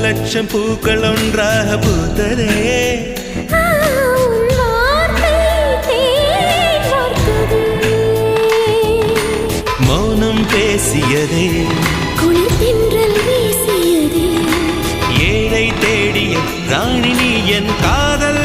லட்சம் பூக்கள் ஒன்றாக பூத்ததே. மௌனம் பேசியதே, குளிர்தென்றல் வீசியதே. ஏழை தேடிய ராணி நீ என் காதல்